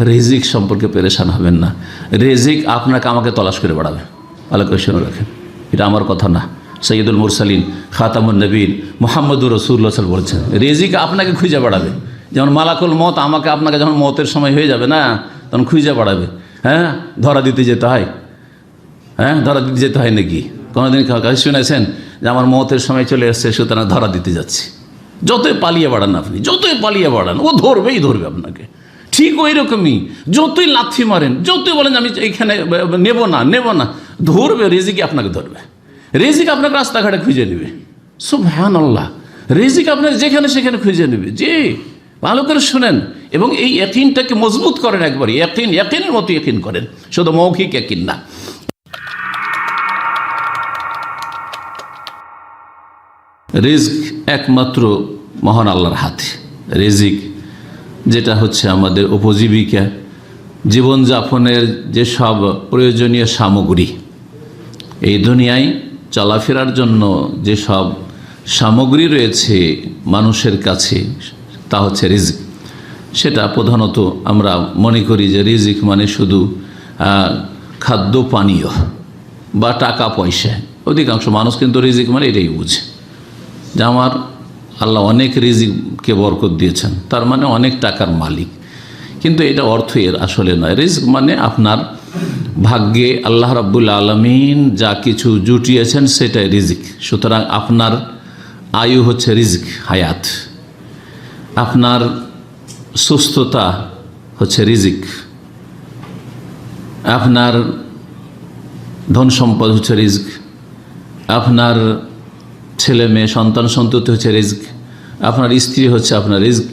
রিজিক সম্পর্কে পেরেশান হবেন না। রিজিক আপনাকে আমাকে তলাশ করে বাড়াবে। ভালো করে শুনে রাখেন, এটা আমার কথা না, সৈয়দুল মুরসালিন খাতামুন নবীন মুহাম্মদুর রাসূলুল্লাহ সাল্লাল্লাহু আলাইহি ওয়াসাল্লাম বলেছেন, রিজিক আপনাকে খুঁজে বাড়াবে। যেমন মালাকুল মত আমাকে আপনাকে যখন মতের সময় হয়ে যাবে না, তখন খুঁজে বাড়াবে। হ্যাঁ, ধরা দিতে যেতে হয়। হ্যাঁ, ধরা দিতে যেতে হয় নাকি? কোনোদিন শুনেছেন যে আমার মতের সময় চলে এসছে, সুতরাং ধরা দিতে যাচ্ছি? যতই পালিয়ে বাড়ান আপনি, যতই পালিয়ে বাড়ান, ও ধরবেই ধরবে আপনাকে। ঠিক ওই রকমই, যতই লাথি মারেন, যতই বলেন আমি এইখানে নেব না, ধরবে। রিজিক আপনাকে ধরবে, রিজিক আপনাকে রাস্তাঘাটে খুঁজে নেবে। সুবহানাল্লাহ, রিজিক আপনাকে যেখানে সেখানে খুঁজে নেবে। জি, ভালো করে শুনেন এবং এই ইয়াকিনটাকে মজবুত করেন একবারই। ইয়াকিনের মতো ইয়াকিন করেন, শুধু মৌখিক ইয়াকিন না। রিজক একমাত্র মহান আল্লাহর হাতে। রিজিক যেটা হচ্ছে আমাদের উপজীবিকা, জীবনযাপনের যেসব প্রয়োজনীয় সামগ্রী, এই দুনিয়ায় চলাফেরার জন্য যেসব সামগ্রী রয়েছে মানুষের কাছে, তা হচ্ছে রিজিক। সেটা প্রধানত আমরা মনে করি যে রিজিক মানে শুধু খাদ্য পানীয় বা টাকা পয়সা। অধিকাংশ মানুষ কিন্তু রিজিক মানে এটাই বুঝে যে আমার আল্লাহ অনেক রিজিককে বরকত দিয়েছেন, তার মানে অনেক টাকার মালিক। কিন্তু এটা অর্থ এর আসলে নয়। রিজিক মানে আপনার ভাগ্যে আল্লাহ রাব্বুল আলামিন যা কিছু জুটিয়েছেন সেটাই রিজিক। সুতরাং আপনার আয়ু হচ্ছে রিজিক, হায়াত। আপনার সুস্থতা হচ্ছে রিজিক। আপনার ধন সম্পদ হচ্ছে রিজিক। আপনার ছেলে মেয়ে সন্তান সন্ততি হচ্ছে রিজিক। আপনার স্ত্রী হচ্ছে আপনার রিজিক।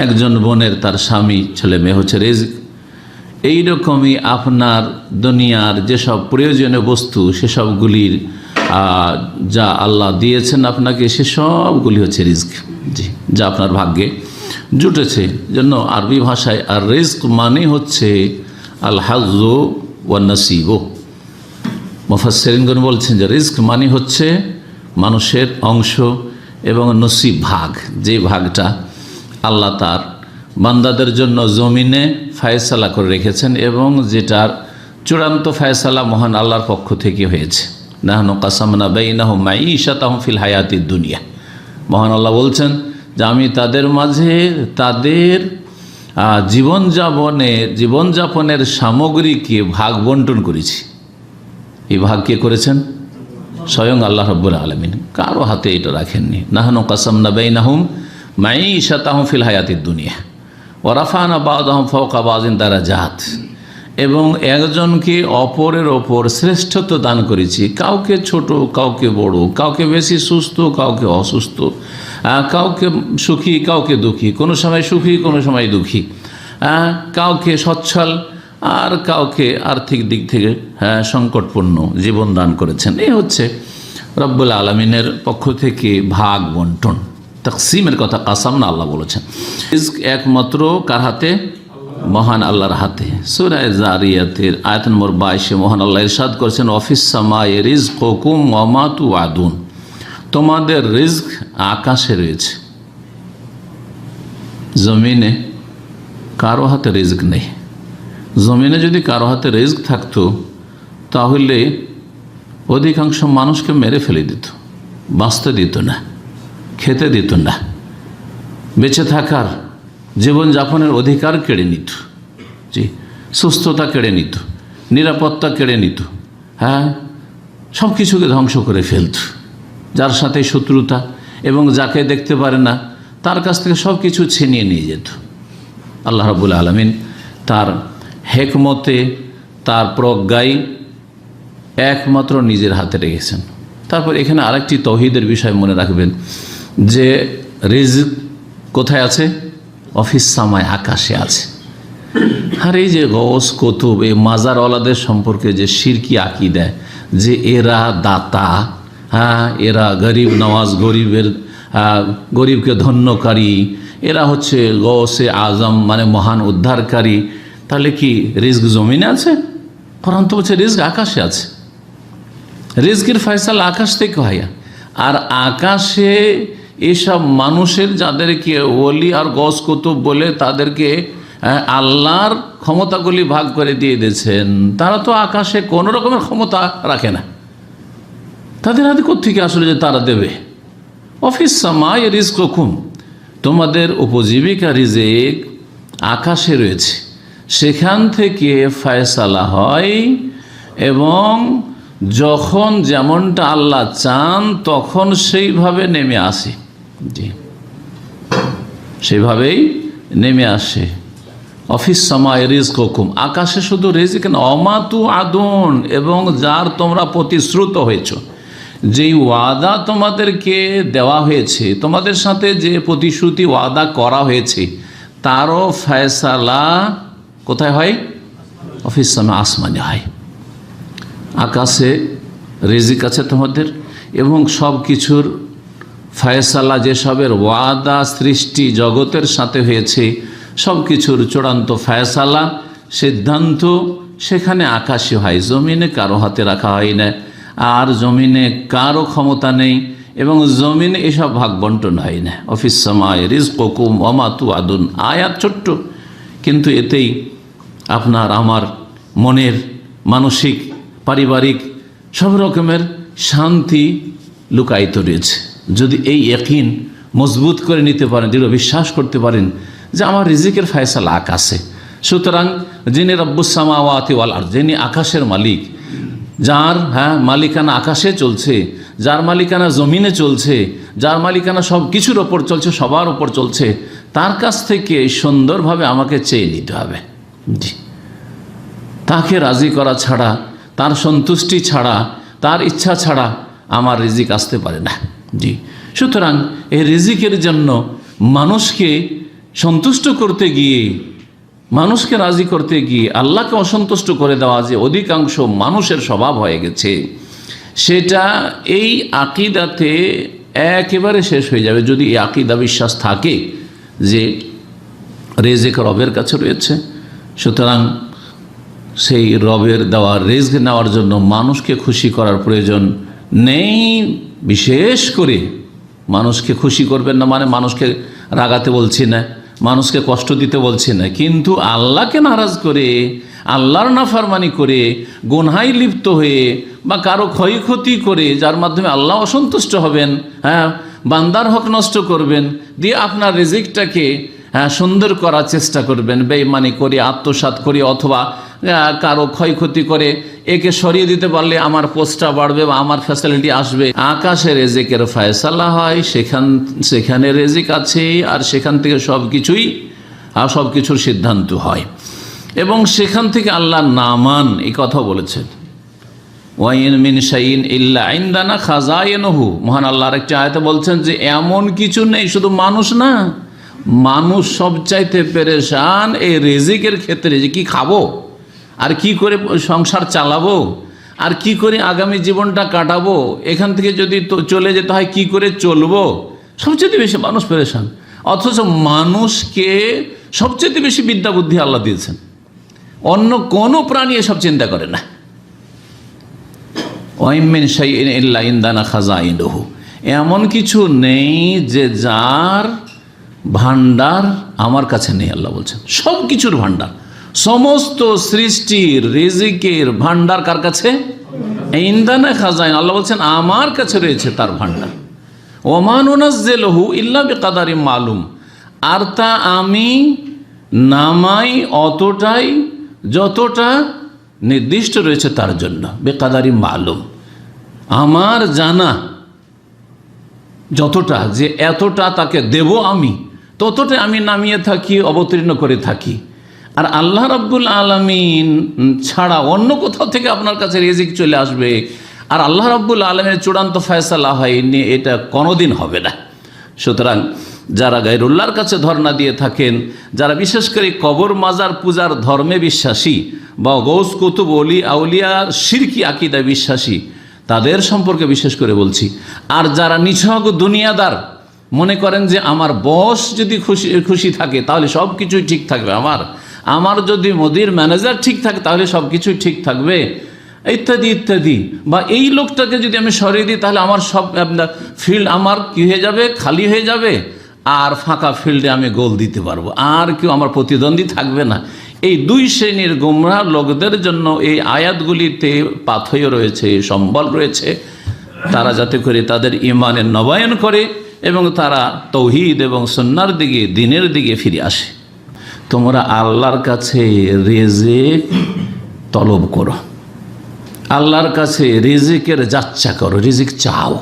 একজন বোনের তার স্বামী ছেলে মেয়ে হচ্ছে রিজিক। এইরকমই আপনার দুনিয়ার যেসব প্রয়োজনীয় বস্তু সেসবগুলির যা আল্লাহ দিয়েছেন আপনাকে, সেসবগুলি হচ্ছে রিজিক। জি, যা আপনার ভাগ্যে জুটেছে। জন্য আরবি ভাষায় আর রিজিক মানে হচ্ছে আল হাজ্জু ওয়ান নসিব। মুফাসসিরিনগণ বলছেন যে রিজিক মানে হচ্ছে মানুষের অংশ এবং নসিব ভাগ, যে ভাগটা আল্লাহ তার বান্দাদের জন্য জমিনে ফায়সালা করে রেখেছেন এবং যেটার চূড়ান্ত ফায়সালা মহান আল্লাহর পক্ষ থেকে হয়েছে। নাহনু কাসামনা বাইনাহুম মাঈশাতাহুম ফিল হায়াতিদ দুনিয়া। মহান আল্লাহ বলছেন যে আমি তাদের মাঝে তাদের জীবনযাপনের সামগ্রীকে ভাগ বন্টন করেছি। এই ভাগ কে করেছেন? স্বয়ং আল্লাহ রাব্বুল আলামিন। কারো হাতে এটা রাখেননি। নাহনু কাসামনা বাইনাহুম মাঈশাতাহুম ফিল হায়াতিদ দুনিয়া ওয়া রাফা'না বা'দাহুম ফাওকা বা'দিন দারাজাত। এবং একজনকে অপরের ওপর শ্রেষ্ঠত্ব দান করেছি। কাউকে ছোট, কাউকে বড়, কাউকে বেশি সুস্থ, কাউকে অসুস্থ, কাউকে সুখী, কাউকে দুঃখী, কোনো সময় সুখী, কোনো সময় দুঃখী, কাউকে সচ্ছল আর কাউকে আর্থিক দিক থেকে সংকটপূর্ণ জীবন দান করেছেন। এই হচ্ছে রব্বুল আলামিনের পক্ষ থেকে ভাগ বন্টন, তাকসিমের কথা কাসাম না আল্লাহ বলেছেন। রিজক একমাত্র কার হাতে? মহান আল্লাহর হাতে। সূরা যারিয়াতের আয়াত নম্বর 22 মহান আল্লাহ ইরশাদ করেছেন, অফিস সামায়ে রিজকুকুম ওয়া মা তুআদুন। তোমাদের রিজক আকাশে রয়েছে, জমিনে কারো হাতে রিজক নেই। জমিনে যদি কারো হাতে রিজক থাকতো তাহলে অধিকাংশ মানুষকে মেরে ফেলে দিত, বাঁচতে দিত না, খেতে দিত না, বেঁচে থাকার জীবনযাপনের অধিকার কেড়ে নিত। জি, সুস্থতা কেড়ে নিত, নিরাপত্তা কেড়ে নিত, সব কিছুকে ধ্বংস করে ফেলত। যার সাথে শত্রুতা এবং যাকে দেখতে পারে না তার কাছ থেকে সব কিছু ছিনিয়ে নিয়ে যেত। আল্লাহ রাব্বুল আলামিন তার হেকমতে, তার প্রজ্ঞায় একমাত্র নিজের হাতে রেখেছেন। তারপর এখানে আরেকটি তৌহিদের বিষয় মনে রাখবেন যে রিজক কোথায় আছে? অফিস সামায়, আকাশে আছে। আর এই যে গৌস কুতুব, এই মাজারওয়ালাদের সম্পর্কে যে শিরকি আকীদা যে এরা দাতা, এরা গরিব নওয়াজ, গরিবকে ধন্যকারী, এরা হচ্ছে গৌসে আজম মানে মহান উদ্ধারকারী, তাহলে কি রিজক জমিনে আছে? কোরআন তো বলছে রিজক আকাশে আছে। রিজকের ফয়সালা আকাশ থেকে হয়। আর আকাশে এসব মানুষের যাদেরকে ওলি আর গস কুতুব বলে তাদেরকে আল্লাহর ক্ষমতাগুলি ভাগ করে দিয়ে দিয়েছেন, তারা তো আকাশে কোনো রকমের ক্ষমতা রাখে না। তাদের হাতে কোত্থেকে আসলে যে তারা দেবে? অফিস সামাই রিজকুকুম, তোমাদের উপজীবিকা রিজিক আকাশে রয়েছে, সেখান থেকে ফয়সালা হয় এবং যখন যেমনটা আল্লাহ চান তখন সেইভাবে নেমে আসে। জি, সেইভাবেই নেমে আসে। অফিস সামাই রিজকুকুম, আকাশে শুধু রিজিক না, অমাতু আদুন, এবং যার তোমরা প্রতিশ্রুত হয়েছ, যেই ওয়াদা তোমাদেরকে দেওয়া হয়েছে, তোমাদের সাথে যে প্রতিশ্রুতি ওয়াদা করা হয়েছে, তারও ফয়সালা কোথায় হয়? অফিস সামা, আসমানে হয়। আকাশে রিজিক আছে তোমাদের, এবং সব কিছুর ফয়সালা, যেসবের ওয়াদা সৃষ্টি জগতের সাথে হয়েছে, সব কিছুর চূড়ান্ত ফয়সালা, সিদ্ধান্ত সেখানে আকাশে হয়, জমিনে কারো হাতে রাখা হয় না। আর জমিনে কারো ক্ষমতা নেই এবং জমিনে এসব ভাগ বন্টন হয় না। অফিস সামায় রিজকুকুম ওয়া মা তুআদুন, আয়াত ছোট্ট, কিন্তু এতেই আপনার আমার মনের মানসিক পারিবারিক সব রকমের শান্তি লুকায়িত রয়েছে। যদি এই ইয়াকিন মজবুত করে নিতে পারেন, দৃঢ় বিশ্বাস করতে পারেন যে আমার রিজিকের ফয়সালা আকাশে। সুতরাং যিনি রব্বুস সামাওয়াতি ওয়াল আরদ, যিনি আকাশের মালিক, যার মালিকানা আকাশে চলছে, যার মালিকানা জমিনে চলছে, যার মালিকানা সব কিছুর ওপর চলছে, সবার ওপর চলছে, তার কাছ থেকে সুন্দরভাবে আমাকে চেয়ে নিতে হবে। জি, তাকে রাজি করা ছাড়া, তার সন্তুষ্টি ছাড়া, তার ইচ্ছা ছাড়া আমার রিজিক আসতে পারে না। জি, সুতরাং এই রিজিকের জন্য মানুষকে সন্তুষ্ট করতে গিয়ে, মানুষকে রাজি করতে গিয়ে আল্লাহকে অসন্তুষ্ট করে দেওয়া যে অধিকাংশ মানুষের স্বভাব হয়ে গেছে, সেটা এই আকিদাতে একেবারে শেষ হয়ে যাবে। যদি এই আকিদা বিশ্বাস থাকে যে রিজিক রবের কাছে রয়েছে, সুতরাং সেই রবের দেওয়া রিজিক নেওয়ার জন্য মানুষকে খুশি করার প্রয়োজন নেই। বিশেষ করে মানুষকে খুশি করবেন না মানে মানুষকে রাগাতে বলছি না, মানুষকে কষ্ট দিতে বলছি না, কিন্তু আল্লাহকে নারাজ করে, আল্লাহর নাফরমানি করে, গুনহায় লিপ্ত হয়ে বা কারো ক্ষয়ক্ষতি করে, যার মাধ্যমে আল্লাহ অসন্তুষ্ট হবেন, বান্দার হক নষ্ট করবেন, দিয়ে আপনার রিজিকটাকে সুন্দর করার চেষ্টা করবেন, বেঈমানি করে, আত্মসাৎ করে, অথবা কারো ক্ষয়ক্ষতি করে, একে সরিয়ে দিতে পারলে আমার পোস্টটা বাড়বে বা আমার ফ্যাসিলিটি আসবে। আকাশে রিজিকের ফয়সালা হয়, সেখানে রিজিক আছে, আর সেখান থেকে সব কিছুর সিদ্ধান্ত হয়, এবং সেখান থেকে আল্লাহ নামান এই কথা বলেছেন, ওয়াইন মিন শাইইন ইল্লা ইনদানা খাজাইনুহু। মহান আল্লাহ আরেকটি আয়াতে বলছেন যে এমন কিছু নেই, শুধু মানুষ না, মানুষ সবচাইতে পেরেশান এই রিজিকের ক্ষেত্রে, যে কি খাবো, আর কি করে সংসার চালাবো, আর কি করে আগামী জীবনটা কাটাবো, এখান থেকে যদি চলে যেতে হয় কি করে চলবো, সবচেয়ে বেশি মানুষ পেরেশান। অথচ মানুষকে সবচেয়ে বেশি বিদ্যা বুদ্ধি আল্লাহ দিয়েছেন, অন্য কোনো প্রাণী এসব চিন্তা করে না। ওয়াইন মিন শাইইন ইল্লা ইনদানা খাজাইনুহু, এমন কিছু নেই যে যার ভান্ডার আমার কাছে নেই। আল্লাহ বলছেন সব কিছুর ভান্ডার, সমস্ত সৃষ্টির রিজিকের ভান্ডার কার কাছে? ইনদানা খাজাইন, আল্লাহ বলছেন আমার কাছে রয়েছে তার ভান্ডার। ওমা নুনাজ্জিলুহু ইল্লা বিকাদারিন মালুম, আর তা আমি নামাই অতটাই যতটা নির্দিষ্ট রয়েছে তার জন্য। বেকাদারিন মালুম, আমার জানা যতটা, যে এতটা তাকে দেব আমি, ততটা আমি নামিয়ে থাকি, অবতীর্ণ করে থাকি। আর আল্লাহ রাব্বুল আলামিন ছাড়া অন্য কোথাও থেকে আপনার কাছে রিজিক চলে আসবে আর আল্লাহ রাব্বুল আলামিনের চূড়ান্ত ফয়সালা হয়নি, এটা কোনোদিন হবে না। সুতরাং যারা গায়রুল্লাহর কাছে ধর্ণা দিয়ে থাকেন, যারা বিশেষ করে কবর মাজার পূজার ধর্মে বিশ্বাসী বা গৌস কুতুব ওলি আউলিয়ার শিরকি আকীদায় বিশ্বাসী, তাদের সম্পর্কে বিশেষ করে বলছি। আর যারা নিছক দুনিয়াদার, মনে করেন যে আমার বস যদি খুশি থাকে তাহলে সব কিছুই ঠিক থাকবে, আমার যদি মোদির ম্যানেজার ঠিক থাকে তাহলে সব কিছুই ঠিক থাকবে, ইত্যাদি ইত্যাদি, বা এই লোকটাকে যদি আমি সরিয়ে দিই তাহলে আমার সব ফিল্ড আমার কী হয়ে যাবে, খালি হয়ে যাবে, আর ফাঁকা ফিল্ডে আমি গোল দিতে পারবো, আর কেউ আমার প্রতিদ্বন্দ্বী থাকবে না। এই দুই শ্রেণীর গোমরাহ লোকদের জন্য এই আয়াতগুলিতে পাথেয় রয়েছে, সম্বল রয়েছে, তারা যাতে করে তাদের ইমানের নবায়ন করে এবং তারা তৌহিদ এবং সুন্নাহর দিকে, দ্বীনের দিকে ফিরে আসে। তোমরা আল্লাহর কাছে রিজিক তলব করো, আল্লাহর কাছে রিজিকের যাচ্ছা করো, রিজিক চাও।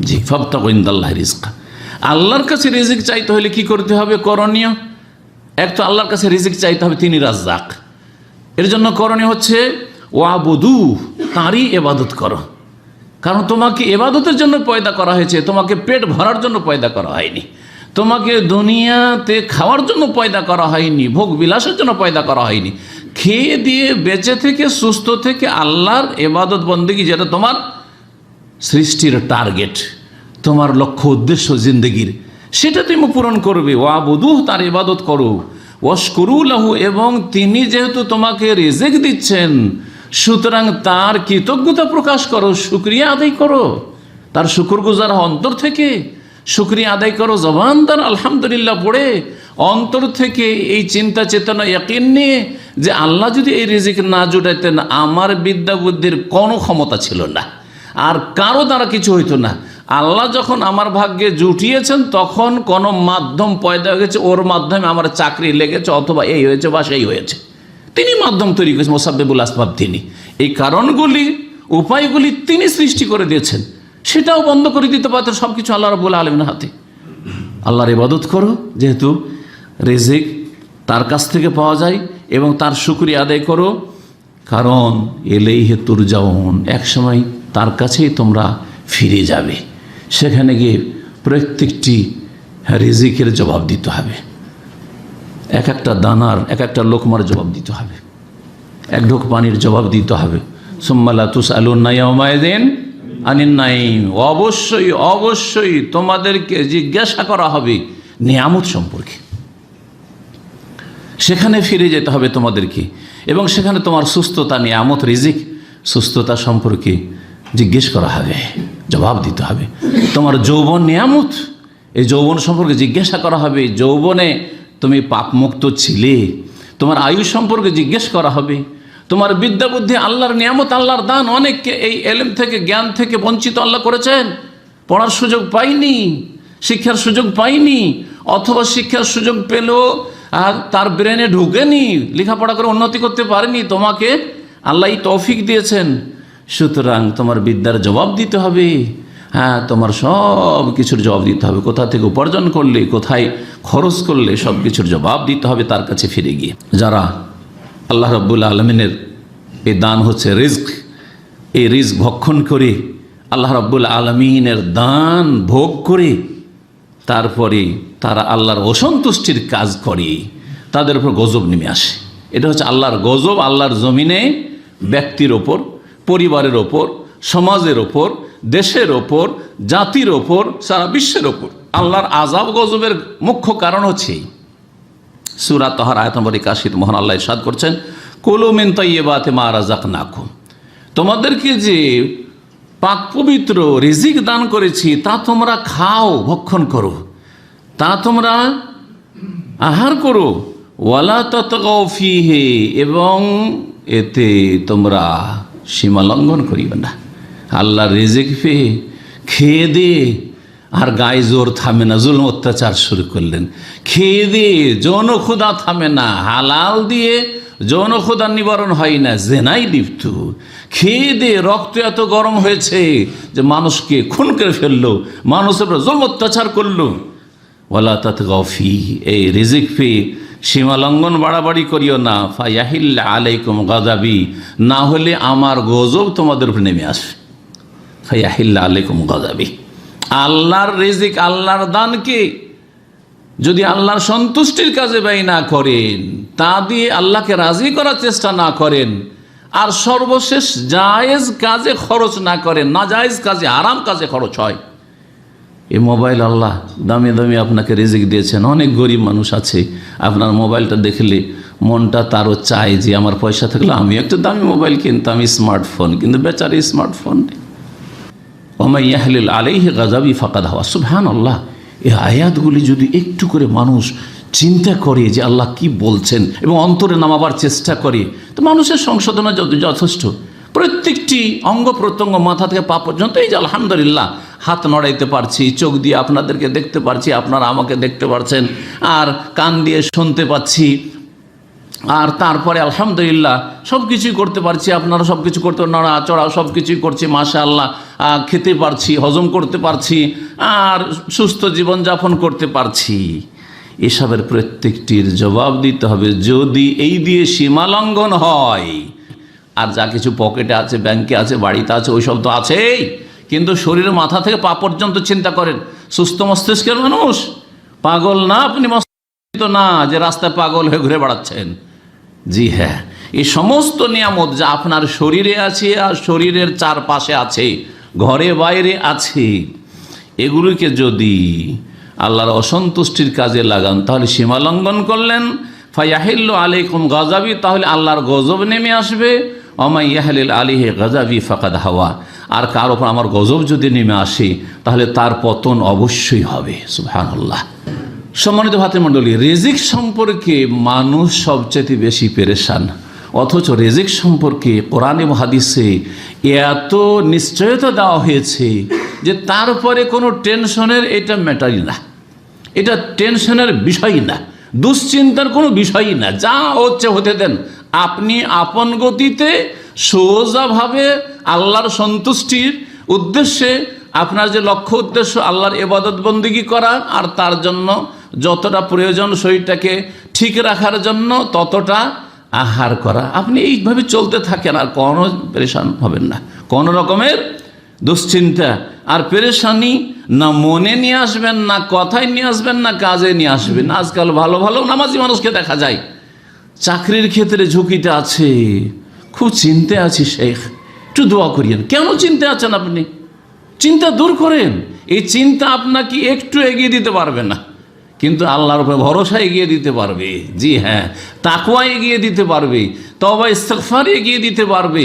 জি, ফাবতাগু ইনদাল্লাহি রিজকা। আল্লাহর কাছে রিজিক চাইতে হলে কি করতে হবে? করণীয় এক তো আল্লাহর কাছে রিজিক চাইতে হবে, তিনি রাজ্জাক। এর জন্য করণীয় হচ্ছে ওয়াবুদু, তাঁরই ইবাদত করো। কারণ তোমাকে ইবাদতের জন্য পয়দা করা হয়েছে, তোমাকে পেট ভরার জন্য পয়দা করা হয়নি, তোমাকে দুনিয়াতে খাওয়ার জন্য পয়দা করা হয়নি, ভোগ বিলাসের জন্য পয়দা করা হয়নি। খেয়ে দিয়ে বেঁচে থেকে সুস্থ থেকে আল্লাহর ইবাদত বন্দেগী, যেটা তোমার সৃষ্টির টার্গেট, তোমার লক্ষ্য উদ্দেশ্য জিন্দগির, সেটা তুমি পূরণ করবে। ওয়াবুদু, তার ইবাদত করো। ওয়াশকুরু লাহু, এবং তিনি যেহেতু তোমাকে রিজিক দিচ্ছেন সুতরাং তার কৃতজ্ঞতা প্রকাশ করো, শুকরিয়া আদায় করো, তার শুকরগুজার অন্তর থেকে শুকরিয়া আদায় করো। জবান তার আলহামদুলিল্লাহ পড়ে, অন্তর থেকে এই চিন্তা চেতনা ইয়াকিন নিয়ে যে আল্লাহ যদি এই রিজিক না জুটাইতেন আমার বিদ্যা বুদ্ধির কোনো ক্ষমতা ছিল না, আর কারো দ্বারা কিছু হইতো না। আল্লাহ যখন আমার ভাগ্যে জুটিয়েছেন তখন কোনো মাধ্যম পয়দা হয়ে গেছে, ওর মাধ্যমে আমার চাকরি লেগেছে, অথবা এই হয়েছে বা সেই হয়েছে, তিনি মাধ্যম তৈরি করেছেন, মুসাব্বিবুল আসবাব তিনি। এই কারণগুলি, উপায়গুলি তিনি সৃষ্টি করে দিয়েছেন, সেটাও বন্ধ করে দিতে পারতেন। সব কিছু আল্লাহ রাব্বুল আলামিনের হাতে। আল্লাহর ইবাদত করো, যেহেতু রিজিক তার কাছ থেকে পাওয়া যায়, এবং তার শুকরিয়া আদায় করো, কারণ ইলাইহি তুরজাউন, একসময় তার কাছেই তোমরা ফিরে যাবে। সেখানে গিয়ে প্রত্যেকটি রিজিকের জবাব দিতে হবে, এক একটা দানার, এক একটা লোকমার জবাব দিতে হবে, এক ঢোক পানির জবাব দিতে হবে। সুম্মা লা তুসআলুনা ইয়াওমা ইযিন আনিন নাঈম, অবশ্যই অবশ্যই তোমাদেরকে জিজ্ঞাসা করা হবে নিয়ামত সম্পর্কে। সেখানে ফিরে যেতে হবে তোমাদেরকে, এবং সেখানে তোমার সুস্থতা, নিয়ামত, রিজিক, সুস্থতা সম্পর্কে জিজ্ঞেস করা হবে, জবাব দিতে হবে। তোমার যৌবন নিয়ামত, এই যৌবন সম্পর্কে জিজ্ঞাসা করা হবে, যৌবনে তুমি পাপমুক্ত ছিলে, তোমার আয়ু সম্পর্কে জিজ্ঞেস করা হবে। তোমার বিদ্যা বুদ্ধি আল্লাহর নিয়ামত, আল্লাহর দান। অনেককে এই এলেম থেকে, জ্ঞান থেকে বঞ্চিত আল্লাহ করেছেন, পড়ার সুযোগ পাইনি, শিক্ষার সুযোগ পাইনি, অথবা শিক্ষার সুযোগ পেলেও আর তার ব্রেনে ঢুকেনি, লেখাপড়া করে উন্নতি করতে পারেনি। তোমাকে আল্লাহ তৌফিক দিয়েছেন, সুতরাং তোমার বিদ্যার জবাব দিতে হবে। হ্যাঁ, তোমার সব কিছুর জবাব দিতে হবে, কোথা থেকে উপার্জন করলে, কোথায় খরচ করলে, সব কিছুর জবাব দিতে হবে তার কাছে ফিরে গিয়ে। যারা আল্লাহ রাব্বুল আলামিনের এই দান হচ্ছে রিজক, এই রিজক ভক্ষণ করে, আল্লাহ রাব্বুল আলামিনের দান ভোগ করে তারপরে তারা আল্লাহর অসন্তুষ্টির কাজ করে, তাদের উপর গজব নেমে আসে। এটা হচ্ছে আল্লাহর গজব, আল্লাহর জমিনে ব্যক্তির ওপর, পরিবারের ওপর, সমাজের ওপর, দেশের ওপর, জাতির ওপর, সারা বিশ্বের ওপর আল্লাহর আযাব গজবের মুখ্য কারণ হচ্ছে সূরা তাহার আয়াত নম্বর 81 মহান আল্লাহ ইরশাদ করছেন, কুলু মিন তাইয়্যিবাতি মা রাযাকনাকুম, তোমাদেরকে যে পাক পবিত্র রিজিক দান করেছি তা তোমরা খাও, ভক্ষণ করো, তা তোমরা আহার করো। ওয়ালা তাতগাউ ফীহি, এবং এতে তোমরা সীমা লঙ্ঘন করিবে না। আল্লাহর রিজিক পেয়ে খেয়ে দিয়ে আর গায়ে জোর থামে না, জুলম অত্যাচার শুরু করলেন। খেয়ে দিয়ে যৌন ক্ষুধা থামে না, হালাল দিয়ে যৌন ক্ষুধার নিবারণ হয় না, জেনাই লিপ্ত। খেয়ে দিয়ে রক্ত এত গরম হয়েছে যে মানুষকে খুন করে ফেললো, মানুষের উপর জুলম অত্যাচার করলো। ওয়ালা তাতগাউ ফীহি, এই রিজিক পেয়ে সীমা লঙ্ঘন বাড়াবাড়ি করিও না। ফায়াহিল্লা আলাইকুম গাযাবি, না হলে আমার গজব তোমাদের উপর নেমে আসে। ফায়াহিল্লা আলাইকুম গাযাবি, আল্লাহর রিজিক, আল্লাহর দানকে যদি আল্লাহর সন্তুষ্টির কাজে ব্যয় না করেন, তা দিয়ে আল্লাহকে রাজি করার চেষ্টা না করেন, আর সর্বশেষ জায়েজ কাজে খরচ না করেন, না জায়েজ কাজে, হারাম কাজে খরচ হয়। এই মোবাইল আল্লাহ দামি দামি আপনাকে রিজিক দিয়েছেন, অনেক গরিব মানুষ আছে, আপনার মোবাইলটা দেখলে মনটা তারও চায় যে আমার পয়সা থাকলে আমি একটা দামি মোবাইল কিনতাম, স্মার্টফোন, কিন্তু বেচারি স্মার্টফোন নেই। ওয়া মান ইয়াহলিল আলাইহি গাযাবি ফাকাদ হাওয়া, সুবহানাল্লাহ। এই আয়াতগুলি যদি একটু করে মানুষ চিন্তা করে যে আল্লাহ কি বলছেন এবং অন্তরে নামাবার চেষ্টা করে, তো মানুষের সংশোধনে যথেষ্ট। প্রত্যেকটি অঙ্গ প্রত্যঙ্গ মাথা থেকে পা পর্যন্ত, এই যে আলহামদুলিল্লাহ হাত নড়াইতে পারছি, চোখ দিয়ে আপনাদেরকে দেখতে পারছি, আপনারা আমাকে দেখতে পারছেন, আর কান দিয়ে শুনতে পাচ্ছি, আর তারপরে আলহামদুলিল্লাহ সব কিছুই করতে পারছি, আপনারা সব কিছু করতে, নড়াচড়া সব কিছুই করছি মাশাআল্লাহ, খেতে পারছি, হজম করতে পারছি, আর সুস্থ জীবনযাপন করতে পারছি। এসবের প্রত্যেকটির জবাব দিতে হবে যদি এই দিয়ে সীমা লঙ্ঘন হয়। আর যা কিছু পকেটে আছে, ব্যাংকে আছে, বাড়িতে আছে, ওই সব তো আছেই, কিন্তু শরীরের মাথা থেকে পা পর্যন্ত চিন্তা করেন। সুস্থ মস্তিষ্কের মানুষ, পাগল না আপনি, মস্তিষ্ক না যে রাস্তায় পাগল হয়ে ঘুরে বেড়াচ্ছেন। জি হ্যাঁ, এই সমস্ত নিয়ামত যা আপনার শরীরে আছে আর শরীরের চারপাশে আছে, ঘরে বাইরে আছে, এগুলিকে যদি আল্লাহর অসন্তুষ্টির কাজে লাগান তাহলে সীমা লঙ্ঘন করলেন। ফায়াহিল্লু আলাইকুম গাজাবি, তাহলে আল্লাহর গজব নেমে আসবে। ওমা ইয়াহলিল আলাইহি গাজাবি ফাকাদ হাওয়া, আর কার ওপর আমার গজব যদি নেমে আসে তাহলে তার পতন অবশ্যই হবে। সুবহানাল্লাহ। সম্মানিত ভাতৃমণ্ডলী, রিজিক সম্পর্কে মানুষ সবচেয়ে বেশি পেরেশান, অথচ রিজিক সম্পর্কে কোরআন এবং হাদিসে এত নিশ্চয়তা দেওয়া হয়েছে যে তারপরে কোনো টেনশনের এটা ম্যাটারই না, এটা টেনশনের বিষয়ই না, দুশ্চিন্তার কোনো বিষয়ই না। যা হচ্ছে হতে দেন, আপনি আপন গতিতে সোজাভাবে আল্লাহর সন্তুষ্টির উদ্দেশ্যে, আপনার যে লক্ষ্য উদ্দেশ্য আল্লাহর ইবাদত বন্দেগী করা, আর তার জন্য যতটা প্রয়োজন শরীরটাকে ঠিক রাখার জন্য ততটা আহার করা, আপনি এইভাবে চলতে থাকেন, আর কোনো পেরেশান হবেন না। কোনো রকমের দুশ্চিন্তা আর পেরেশানি না মনে নিয়ে আসবেন, না কথায় নিয়ে আসবেন, না কাজে নিয়ে আসবেন। আজকাল ভালো ভালো নামাজি মানুষকে দেখা যায়, চাকরির ক্ষেত্রে ঝুঁকিটা আছে, খুব চিন্তে আছি শেখ, একটু দোয়া করিয়েন। কেন চিন্তা আছেন আপনি? চিন্তা দূর করেন। এই চিন্তা আপনাকে একটু এগিয়ে দিতে পারবে না, কিন্তু আল্লাহর উপরে ভরসা এগিয়ে দিতে পারবে। জি হ্যাঁ, তাকওয়া এগিয়ে দিতে পারবে, তওবা ইস্তিগফার এগিয়ে দিতে পারবে,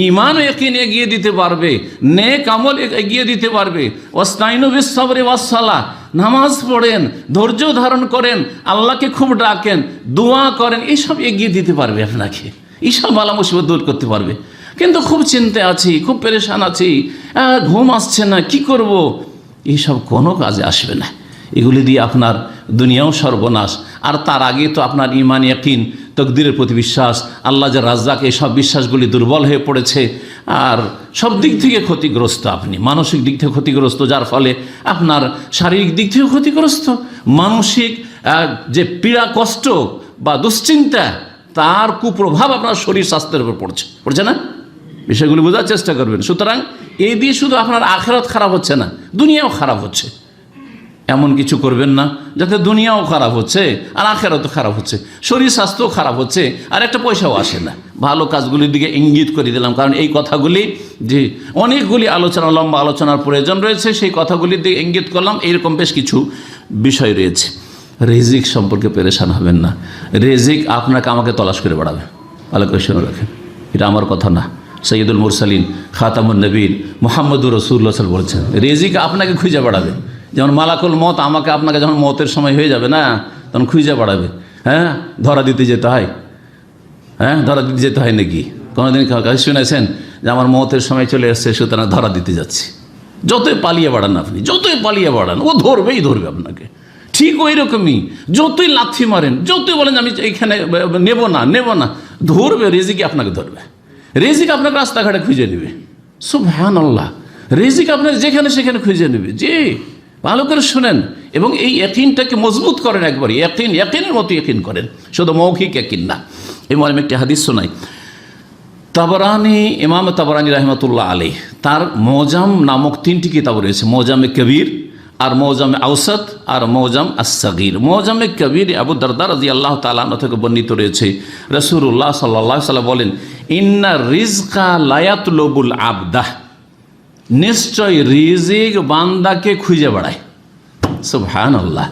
ঈমান ও ইয়াকিন এগিয়ে দিতে পারবে, নেক আমল এগিয়ে দিতে পারবে। ওয়াস্তাইনু বিস-সাবরি ওয়াস-সালাহ, নামাজ পড়েন, ধৈর্য ধারণ করেন, আল্লাহকে খুব ডাকেন, দোয়া করেন, এইসব এগিয়ে দিতে পারবে আপনাকে, এইসব বালা মুসিবত দূর করতে পারবে। কিন্তু খুব চিন্তা আছি, খুব পেরেশান আছি, ঘুম আসছে না, কি করব, এইসব কোনো কাজে আসবে না। এগুলি দিয়ে আপনার দুনিয়াও সর্বনাশ, আর তার আগে তো আপনার ঈমান ইয়াকিন, তকদিরের প্রতি বিশ্বাস, আল্লাহ যে রাজ্জাক, এইসব বিশ্বাসগুলি দুর্বল হয়ে পড়েছে, আর সব দিক থেকে ক্ষতিগ্রস্ত আপনি। মানসিক দিক থেকে ক্ষতিগ্রস্ত, যার ফলে আপনার শারীরিক দিক থেকেও ক্ষতিগ্রস্ত। মানসিক যে পীড়া, কষ্ট বা দুশ্চিন্তা, তার কুপ্রভাব আপনার শরীর স্বাস্থ্যের উপর পড়ছে না? বিষয়গুলি বোঝার চেষ্টা করবেন। সুতরাং এই দিয়ে শুধু আপনার আখিরাত খারাপ হচ্ছে না, দুনিয়াও খারাপ হচ্ছে। এমন কিছু করবেন না যাতে দুনিয়াও খারাপ হচ্ছে আর আখিরাতও খারাপ হচ্ছে, শরীর স্বাস্থ্যও খারাপ হচ্ছে, আর একটা পয়সাও আসে না। ভালো কাজগুলির দিকে ইঙ্গিত করে দিলাম, কারণ এই কথাগুলি যে অনেকগুলি আলোচনা, লম্বা আলোচনার প্রয়োজন রয়েছে, সেই কথাগুলির দিকে ইঙ্গিত করলাম। এইরকম বেশ কিছু বিষয় রয়েছে। রিজিক সম্পর্কে পেরেশান হবেন না। রিজিক আপনাকে আমাকে তলাশ করে বেড়াবে, ভালো করে শুনে রাখেন, এটা আমার কথা না, সৈয়দুল মুরসালিন খাতামুন নবীন মুহাম্মদুর রাসূলুল্লাহ সাল্লাল্লাহু আলাইহি ওয়াসাল্লাম বলেছেন, রিজিক আপনাকে খুঁজে বেড়াবে। যেমন মালাকুল মত আমাকে আপনাকে যখন মতের সময় হয়ে যাবে না, তখন খুঁজে বেড়াবে। হ্যাঁ, ধরা দিতে যেতে হয়, হ্যাঁ ধরা দিতে যেতে হয় নাকি? কোনোদিন শুনেছেন যে আমার মতের সময় চলে এসছে, সুতরাং ধরা দিতে যাচ্ছি? যতই পালিয়ে বাড়ান আপনি, যতই পালিয়ে বাড়ান, ও ধরবেই ধরবে আপনাকে। ঠিক ওই রকমই, যতই লাথি মারেন, যতই বলেন আমি এইখানে নেব না, ধরবে, রিজিক আপনাকে ধরবে। রিজিক আপনাকে রাস্তাঘাটে খুঁজে নেবে। সুবহানাল্লাহ, রিজিক আপনাকে যেখানে সেখানে খুঁজে নেবে। জি, ভালো করে শুনেন এবং এই ইয়াকিনটাকে মজবুত করেন, একবারই ইয়াকিনের মতো ইয়াকিন করেন, শুধু মৌখিক ইয়াকিন না। এই মর্মে একটি হাদিস শোনাই। তাবরানি, ইমাম তাবরানি রাহমাতুল্লাহ আলাইহ, তার মোজাম নামক 3টি কিতাব রয়েছে, মোজামে কবির, আর মৌজামে আওসাত, আর মৌজাম আস-সাগীর। মৌজামে কবির আবু দারদা রাদিয়াল্লাহু তাআলা আনহু থেকে বর্ণিত রয়েছে, রাসূলুল্লাহ সাল্লাল্লাহু আলাইহি ওয়াসাল্লাম বলেন, ইন্না রিজকা লায়াতলুবুল আবদাহ, নিশ্চয় রিজিক বান্দাকে খুঁজে বেড়ায়। সুবহানাল্লাহ,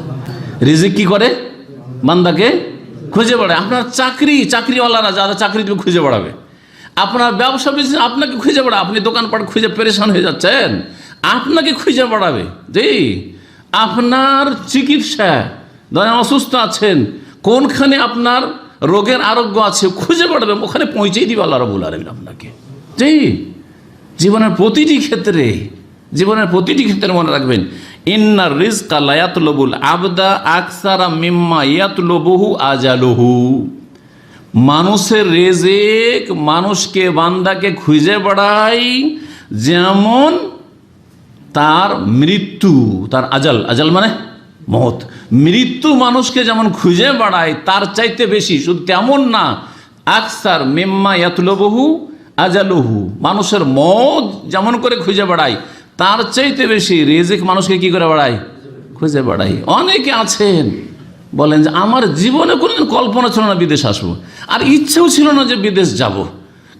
রিজিক কি করে? বান্দাকে খুঁজে বেড়ায়। আপনার চাকরিওয়ালারা যারা চাকরি দিবে খুঁজে বেড়াবে, আপনার ব্যবসা বিজনেস আপনাকে খুঁজে বেড়াবে, আপনি দোকানপাট খুঁজে পেরেশান হয়ে যাচ্ছেন, আপনাকে খুঁজে বেড়াবে। জি, আপনার চিকিৎসা, ধরেন অসুস্থ আছেন, কোনখানে আপনার রোগের আরোগ্য আছে খুঁজে বেড়াবেন, ওখানে পৌঁছেই দিবে আল্লাহ রাব্বুল আলামিন আপনাকে। জি, জীবনের প্রতিটি ক্ষেত্রে, জীবনের প্রতিটি ক্ষেত্রে মনে রাখবেন, ইন্নার রিজকা লা ইয়াতলুবুল আবদা আকসারা মিম্মা ইয়াতলুবুহু আজালুহু। মানুষের রিজিক মানুষকে, বান্দাকে খুঁজে বেড়ায় যেমন তার মৃত্যু, তার আজাল, আজাল মানে মওত, মৃত্যু মানুষকে যেমন খুঁজে বেড়ায় তার চাইতে বেশি, শুধু তেমন না, আকসার মিম্মা ইয়াতলুবুহু আজালুহু, মানুষের মওত যেমন করে খুঁজে বেড়ায় তার চাইতে বেশি রিজিক মানুষকে কি করে বেড়ায়, খুঁজে বেড়ায়। অনেকে আছেন বলেন যে আমার জীবনে কোনোদিন কল্পনা ছিল না বিদেশ আসবো, আর ইচ্ছেও ছিল না যে বিদেশ যাব,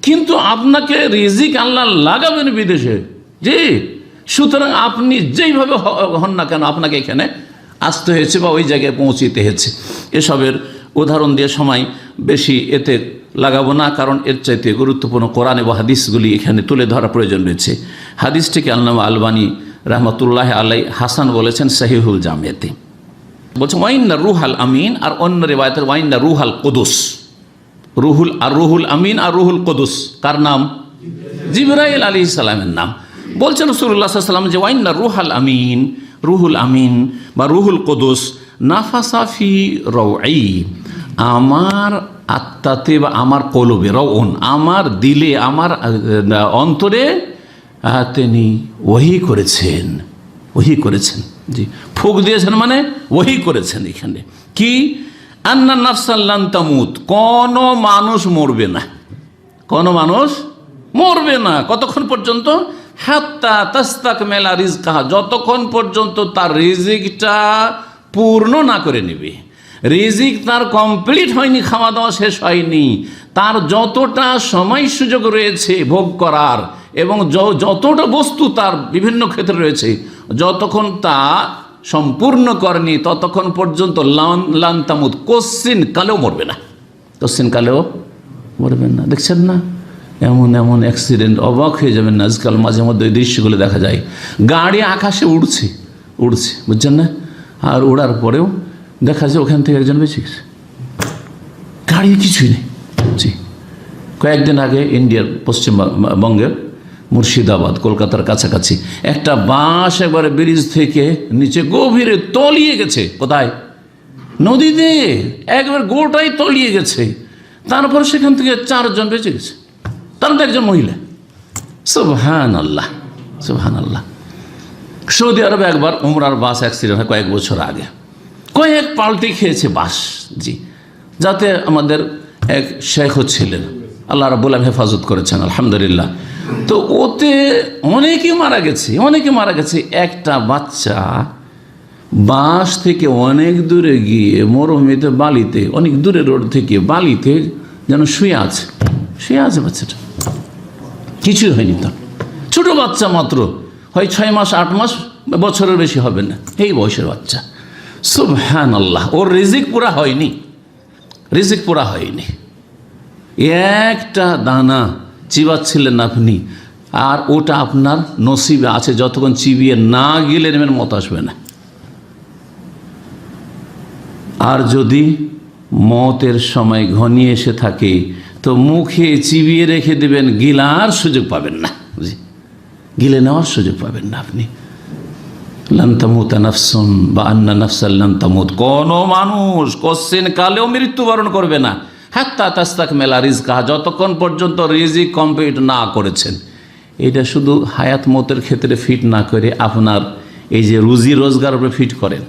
কিন্তু আপনাকে রিজিক আল্লাহ লাগাবেন বিদেশে। জি, সুতরাং আপনি যেইভাবে হন না কেন আপনাকে এখানে আসতে হয়েছে বা ওই জায়গায় পৌঁছিতে হয়েছে। এসবের উদাহরণ দিয়ে সময় বেশি এতে লাগাবো না, কারণ এর চাইতে গুরুত্বপূর্ণ কোরআন এবং হাদিসগুলি এখানে তুলে ধরা প্রয়োজন রয়েছে। হাদিসটিকে আল্লামা আলবানী রহমতুল্লাহ আলাই হাসান বলেছেন সহিহুল জামিয়াতে, বলছেন ওয়াইন্না রুহাল আমিন, আর অন্য রিওয়ায়াতের ওয়াইন্না রুহাল কুদুস। রুহুল আমিন আর রুহুল কুদুস কার নাম? জিবরাইল আলাইহিস সালামের নাম। বলছেন রাসূলুল্লাহ সাল্লাল্লাহু আলাইহি ওয়াসাল্লাম যে ওয়াইন্না রুহাল আমিন, রুহুল আমিন বা রুহুল কুদুস নাফাসা ফি রাউই, আমার আত্মাতে বা আমার কলবে, রাউন আমার দিলে, আমার অন্তরে তিনি ওহী করেছেন, ওহী করেছেন। জি, ফুঁক দিয়েছেন মানে ওহী করেছেন। এখানে কি? আন্না নাফসান লান তামুত, কোনো মানুষ মরবে না, কোনো মানুষ মরবে না। কতক্ষণ পর্যন্ত? হাত্তা তাস্তাকমিলা রিজকাহা, যতক্ষণ পর্যন্ত তার রিজিকটা পূর্ণ না করে নেবে। রিজিক তার কমপ্লিট হয়নি, খাওয়া দাওয়া শেষ হয়নি, তার যতটা সময় সুযোগ রয়েছে ভোগ করার এবং যতটা বস্তু তার বিভিন্ন ক্ষেত্রে রয়েছে, যতক্ষণ তা সম্পূর্ণ করেনি ততক্ষণ পর্যন্ত লান তামুত, কোশ্চিন কালেও মরবে না, কোশ্চিন কালেও মরবে না। দেখছেন না এমন এমন অ্যাক্সিডেন্ট, অবাক হয়ে যাবেন না। আজকাল মাঝে মধ্যে ওই দৃশ্যগুলো দেখা যায়, গাড়ি আকাশে উড়ছে, বুঝছেন না, আর ওড়ার পরেও দেখা যায় ওখান থেকে একজন বেঁচে গেছে, গাড়ি কিছুই নেই। জি, কয়েকদিন আগে ইন্ডিয়ার পশ্চিমবঙ্গের মুর্শিদাবাদ, কলকাতার কাছাকাছি একটা বাস একবারে ব্রিজ থেকে নিচে গভীরে তলিয়ে গেছে। কোথায়? নদীতে, একবার গোটাই তলিয়ে গেছে। তারপর সেখান থেকে 4 জন বেঁচে গেছে, তার মধ্যে একজন মহিলা। সুবহানাল্লাহ, সুবহানাল্লাহ। সৌদি আরবে একবার উমরার বাস অ্যাক্সিডেন্ট হয় কয়েক বছর আগে, কয়েক পাল্টি খেয়েছে বাস। জি, যাতে আমাদের এক শেখ ছিলেন, আল্লাহ রাব্বুল আলামিন হেফাজত করেছেন আলহামদুলিল্লাহ। তো ওতে অনেকে মারা গেছে। একটা বাচ্চা বাস থেকে অনেক দূরে গিয়ে মরুভূমিতে, বালিতে, অনেক দূরে রোড থেকে বালিতে যেন শুয়ে আছে বাচ্চাটা, কিছুই হয়নি তার। ছোট বাচ্চা মাত্র, হয় 6 মাস 8 মাস, বছরের বেশি হবে না, এই বয়সের বাচ্চা। সুবহানাল্লাহ, ওর রিজিক পুরা হয়নি, একটা দানা চিবাচ্ছিলেন আপনি, আর ওটা আপনার নসিবে আছে, যতক্ষণ চিবিয়ে না গেলে নেমের মত আসবে না। আর যদি মতের সময় ঘনিয়ে এসে থাকে তো মুখে চিবিয়ে রেখে দেবেন, গিলার সুযোগ পাবেন না, গিলে নেওয়ার সুযোগ পাবেন না আপনি। লান তামুতা নাফসুন বা আন্না নাফসাল লান তামুত, কোনো মানুষ কোশ্চিন কালেও মৃত্যুবরণ করবে না। হাত্তা তাস্তাকমিলা রিজকাহা, যতক্ষণ পর্যন্ত রিজিক কমপ্লিট না করেছেন। এটা শুধু হায়াত মতের ক্ষেত্রে ফিট না করে আপনার এই যে রুজি রোজগার উপরে ফিট করেন।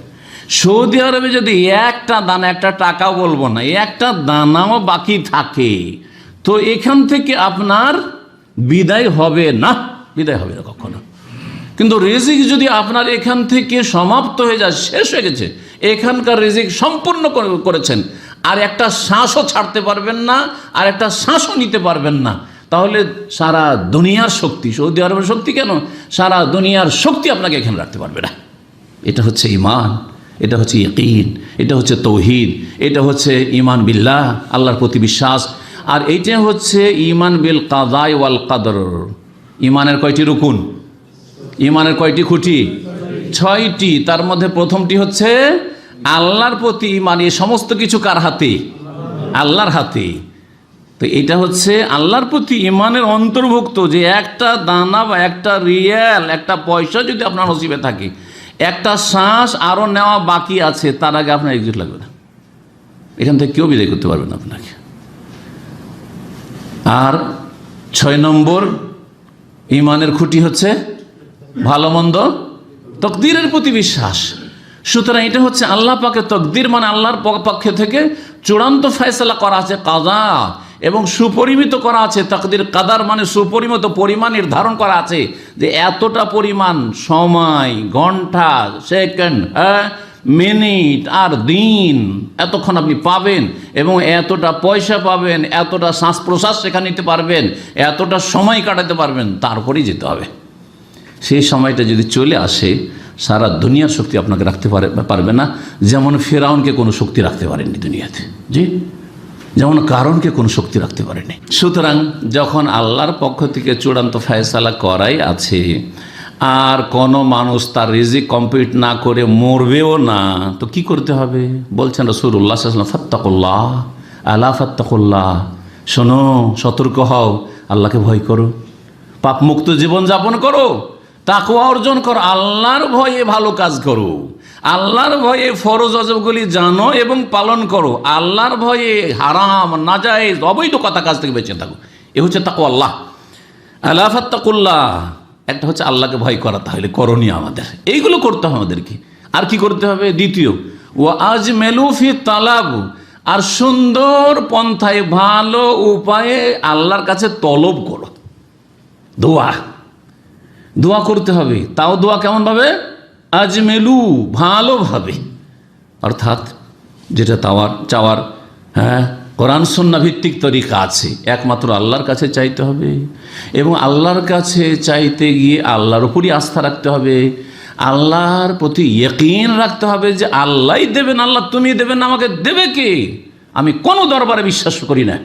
সৌদি আরবে যদি একটা দানা, একটা টাকাও বলবো না, একটা দানাও বাকি থাকে তো এখান থেকে আপনার বিদায় হবে না কখনো। কিন্তু রিজিক যদি আপনার এখান থেকে সমাপ্ত হয়ে যায়, শেষ হয়ে গেছে, এখানকার রিজিক সম্পূর্ণ করেছেন, আর একটা শ্বাসও ছাড়তে পারবেন না, আর একটা শ্বাসও নিতে পারবেন না, তাহলে সারা দুনিয়ার শক্তি, সৌদি আরবের শক্তি কেন, সারা দুনিয়ার শক্তি আপনাকে এখানে রাখতে পারবে না। এটা হচ্ছে ঈমান, এটা হচ্ছে ইয়াকিন, এটা হচ্ছে তৌহিদ, এটা হচ্ছে ঈমান বিল্লাহ, আল্লাহর প্রতি বিশ্বাস। আর এইটা হচ্ছে ঈমান বিল কাযা ওয়াল কদর। ঈমানের কয়টি রুকুন? ঈমানের কয়টি খুঁটি? 6টি, তার মধ্যে প্রথমটি হচ্ছে আল্লাহর প্রতি ঈমান। এই সমস্ত কিছু কার হাতে? আল্লাহর হাতে। তো এটা হচ্ছে আল্লাহর প্রতি ঈমানের অন্তর্ভুক্ত, যে একটা দানা বা একটা রিয়াল, একটা পয়সা যদি আপনার নসিবে থাকে, একটা শ্বাস আরও নেওয়া বাকি আছে, তার আগে আপনার এক্সিট লাগবে না, এখান থেকে কেউ বিদায় করতে পারবে না আপনাকে। আর 6 নম্বর ঈমানের খুঁটি হচ্ছে ভালো মন্দ তকদিরের প্রতি বিশ্বাস। সুতরাং এটা হচ্ছে আল্লাহ পাকের তকদির, মানে আল্লাহর পক্ষে থেকে চূড়ান্ত ফয়সালা করা আছে, কাজা, এবং সুপরিমিত করা আছে তকদির। কাদার মানে সুপরিমিত পরিমাণ নির্ধারণ করা আছে, যে এতটা পরিমাণ সময়, ঘন্টা, সেকেন্ড, মিনিট আর দিন এতক্ষণ আপনি পাবেন, এবং এতটা পয়সা পাবেন, এতটা শ্বাস প্রশ্বাস সেখানে নিতে পারবেন, এতটা সময় কাটাতে পারবেন, তারপরেই যেতে হবে। সেই সময়টা যদি চলে আসে, সারা দুনিয়ার শক্তি আপনাকে রাখতে পারবে না। যেমন ফেরাউনকে কোনো শক্তি রাখতে পারেননি দুনিয়াতে, জি, যেমন কারণকে কোনো শক্তি রাখতে পারেনি। সুতরাং যখন আল্লাহর পক্ষ থেকে চূড়ান্ত ফয়সালা করাই আছে, আর কোনো মানুষ তার রিজিক কমপ্লিট না করে মরবেও না, তো কি করতে হবে? বলছেন রাসূলুল্লাহ সাল্লাল্লাহু আলাইহি ওয়াসাল্লাম, ফাত্তাকুল্লাহ, আলা ফাত্তাকুল্লাহ, শোনো, সতর্ক হও, আল্লাহকে ভয় করো, পাপমুক্ত জীবন যাপন করো, তাকওয়া অর্জন করো, আল্লাহর ভয়ে ভালো কাজ করো, আল্লাহর ভয়ে ফরজ ওয়াজিবগুলি জানো এবং পালন করো, আল্লাহর ভয়ে হারাম, নাজায়েজ, অবৈধ কথা কাজ থেকে বেঁচে থাকো। এ হচ্ছে তাকওয়া। আল্লাহ, আলা ফাত্তাকুল্লাহ, একটা হচ্ছে আল্লাহকে ভয় করা, তাহলে করণীয় আমাদের এইগুলো করতে হবে আমাদেরকে। আর কি করতে হবে? দ্বিতীয়, ওয়া আজমেলু ফি তালাব, আর সুন্দর পন্থায়, ভালো উপায়ে আল্লাহর কাছে তলব করো। দোয়া করতে হবে, তাও দোয়া কেমন ভাবে? আজমেলু, ভালোভাবে, অর্থাৎ যেটা চাওয়ার কোরআন সুন্নাহ ভিত্তিক তরিকা আছে, একমাত্র আল্লাহর কাছে চাইতে হবে, এবং আল্লাহর কাছে চাইতে গিয়ে আল্লাহর উপরই আস্থা রাখতে হবে, আল্লাহর প্রতি ইয়াকিন রাখতে হবে যে আল্লাহই দেবেন, আল্লাহ তুমি দেবেন না, আমাকে দেবে কে? আমি কোনো দরবারে বিশ্বাস করি না।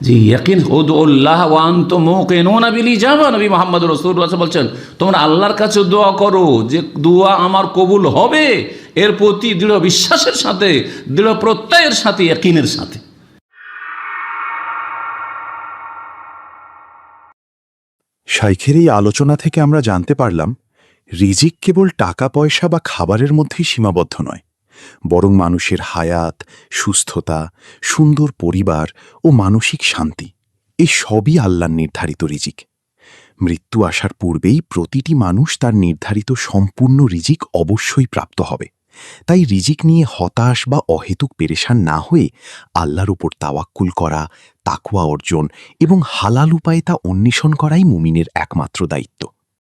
জি, ইয়াকিন, উদউল্লাহ ওয়া আনতুম মুকিনুনা বিল ইজাবা। নবী মুহাম্মদ রাসূলুল্লাহ বলছেন, তোমরা আল্লাহর কাছে দোয়া করো, যে দোয়া আমার কবুল হবে, এর প্রতি দৃঢ় বিশ্বাসের সাথে, দৃঢ় প্রত্যয়ের সাথে, ইয়াকিনের সাথে। শাইখের এই আলোচনা থেকে আমরা জানতে পারলাম, রিজিক কেবল টাকা পয়সা বা খাবারের মধ্যেই সীমাবদ্ধ নয়, বরং মানুষের হায়াত, সুস্থতা, সুন্দর পরিবার ও মানসিক শান্তি, এই সবই আল্লাহর নির্ধারিত রিজিক। মৃত্যু আসার পূর্বেই প্রতিটি মানুষ তার নির্ধারিত সম্পূর্ণ রিজিক অবশ্যই প্রাপ্ত হবে। তাই রিজিক নিয়ে হতাশ বা অহেতুক পেরেশান না হয়ে আল্লাহর উপর তাওয়াক্কুল করা, তাকওয়া অর্জন এবং হালাল উপায়ে তা অন্বেষণ করাই মুমিনের একমাত্র দায়িত্ব।